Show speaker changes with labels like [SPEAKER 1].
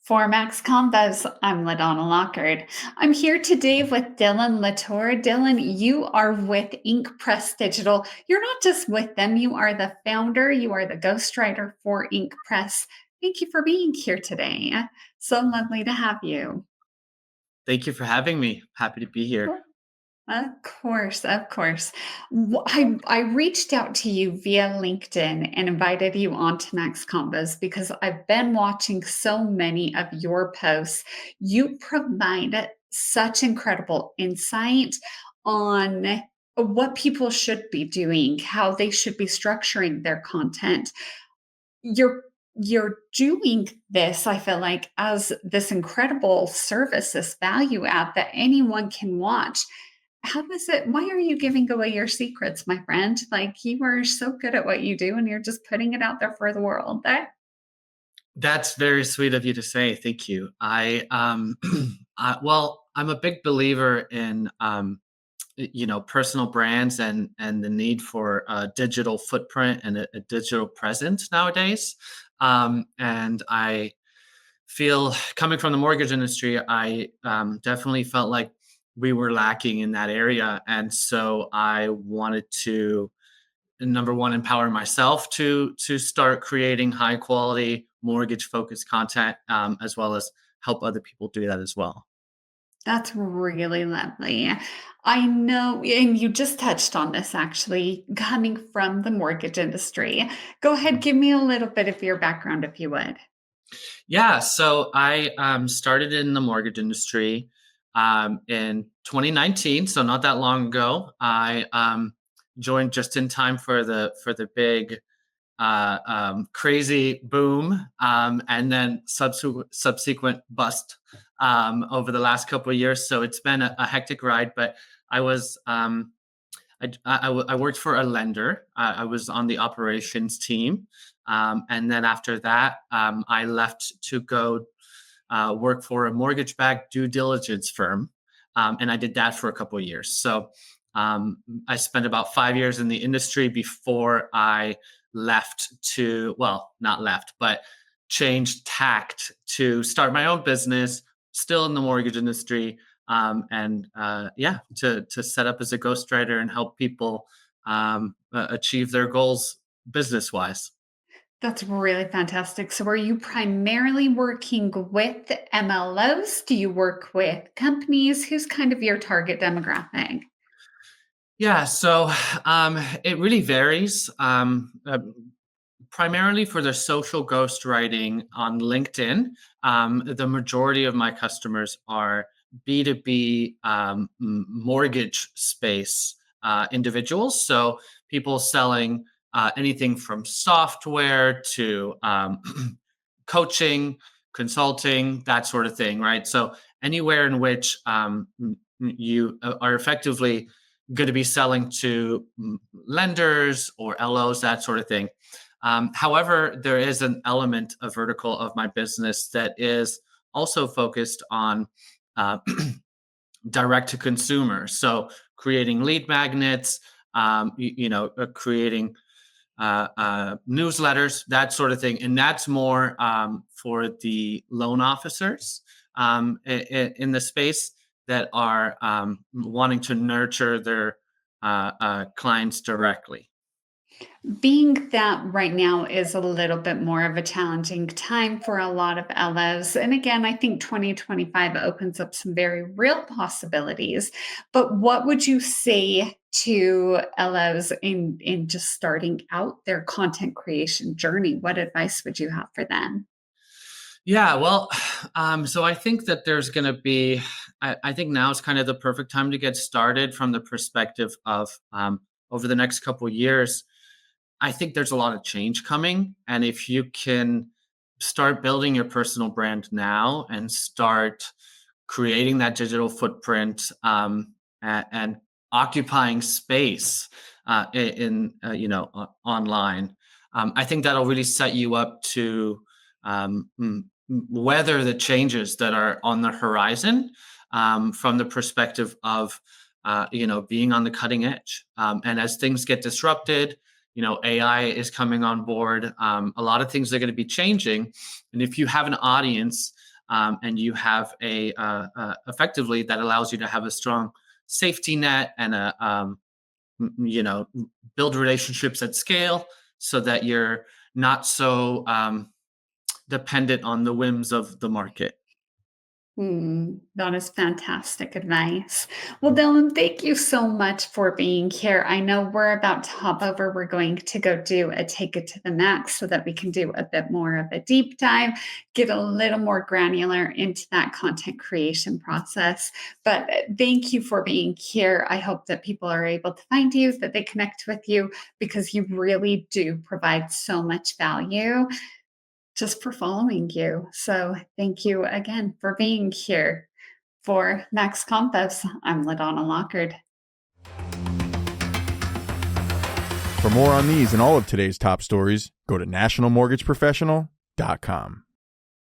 [SPEAKER 1] For Max Convos, I'm LaDonna Lockard. I'm here today with Dylan Latour. Dylan, you are with Inkpress Digital. You're not just with them, you are the founder, you are the ghostwriter for Inkpress. Thank you for being here today. So lovely to have you.
[SPEAKER 2] Thank you for having me. Happy to be here.
[SPEAKER 1] Of course, of course. I reached out to you via LinkedIn and invited you onto Max Combos because I've been watching so many of your posts. You provide such incredible insight on what people should be doing, how they should be structuring their content. You're doing this, I feel like, as this incredible service, this value add that anyone can watch. How does it why are you giving away your secrets, my friend? Like, you are so good at what you do, and you're just putting it out there for the world.
[SPEAKER 2] That's very sweet of you to say. Thank you. I'm a big believer in personal brands and the need for a digital footprint and a digital presence nowadays. And I feel coming from the mortgage industry, I definitely felt like we were lacking in that area, and so I wanted to number one, empower myself to start creating high quality mortgage focused content, as well as help other people do that as well.
[SPEAKER 1] That's really lovely. I know, and you just touched on this actually, coming from the mortgage industry. Go ahead, give me a little bit of your background if you would.
[SPEAKER 2] Yeah, so I started in the mortgage industry in 2019, so not that long ago. I joined just in time for the big crazy boom, and then subsequent bust over the last couple of years. So it's been a hectic ride, but I was I worked for a lender. I was on the operations team, and then after that, I left to go work for a mortgage-backed due diligence firm, and I did that for a couple of years. So I spent about 5 years in the industry before I left not left, but changed tact to start my own business, still in the mortgage industry, to set up as a ghostwriter and help people achieve their goals business wise.
[SPEAKER 1] That's really fantastic. So, are you primarily working with MLOs? Do you work with companies? Who's kind of your target demographic?
[SPEAKER 2] Yeah, so it really varies. Primarily for the social ghostwriting on LinkedIn, the majority of my customers are B2B mortgage space individuals. So people selling anything from software to coaching, consulting, that sort of thing, right? So anywhere in which you are effectively going to be selling to lenders or LOs, that sort of thing. However, there is an element, a vertical of my business that is also focused on uh, direct to consumer. So creating lead magnets, creating newsletters, that sort of thing. And that's more for the loan officers in the space that are wanting to nurture their clients directly.
[SPEAKER 1] Being that right now is a little bit more of a challenging time for a lot of LOs. And again, I think 2025 opens up some very real possibilities. But what would you say to LOs in just starting out their content creation journey? What advice would you have for them?
[SPEAKER 2] Yeah, well, so I think that there's going to be, I think now is kind of the perfect time to get started from the perspective of over the next couple of years. I think there's a lot of change coming. And if you can start building your personal brand now and start creating that digital footprint and occupying space online, I think that'll really set you up to weather the changes that are on the horizon from the perspective of being on the cutting edge. And as things get disrupted, AI is coming on board. A lot of things are going to be changing, and if you have an audience and you have a effectively that allows you to have a strong safety net and build relationships at scale so that you're not so dependent on the whims of the market.
[SPEAKER 1] That is fantastic advice. Well, Dylan, thank you so much for being here. I know we're about to hop over. We're going to go do a take it to the max so that we can do a bit more of a deep dive, get a little more granular into that content creation process. But thank you for being here. I hope that people are able to find you, that they connect with you, because you really do provide so much value just for following you. So thank you again for being here. For Max Convos, I'm LaDonna Lockard.
[SPEAKER 3] For more on these and all of today's top stories, go to nationalmortgageprofessional.com.